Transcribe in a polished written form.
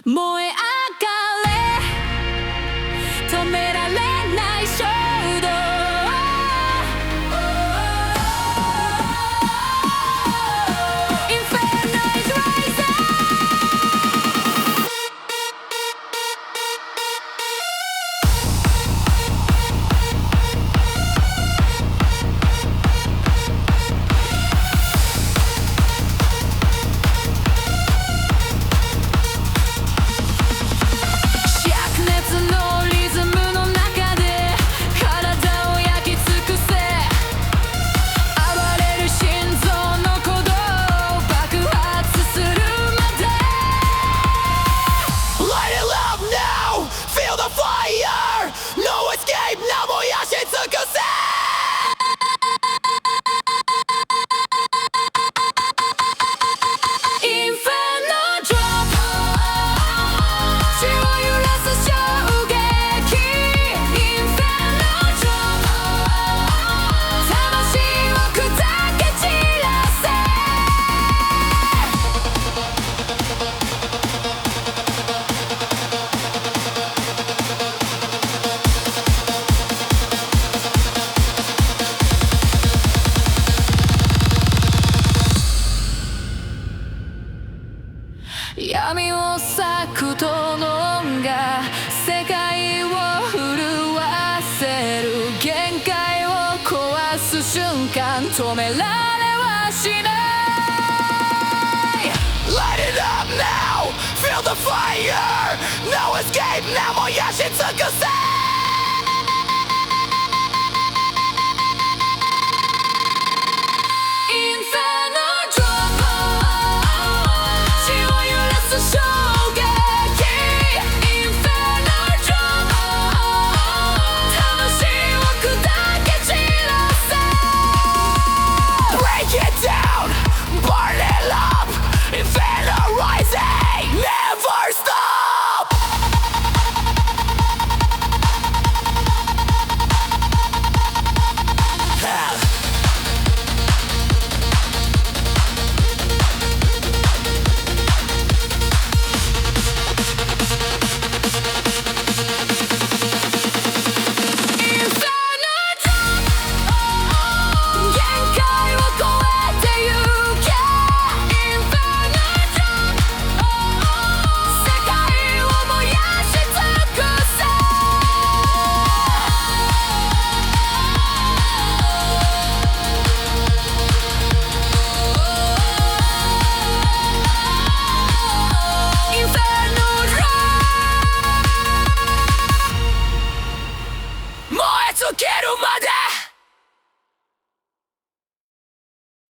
燃え上がれ止められない衝動闇を裂く炎が世界を震わせる限界を壊す瞬間止められはしない Light it up now, feel the fire No escape now燃やし尽くせ燃え尽きるまで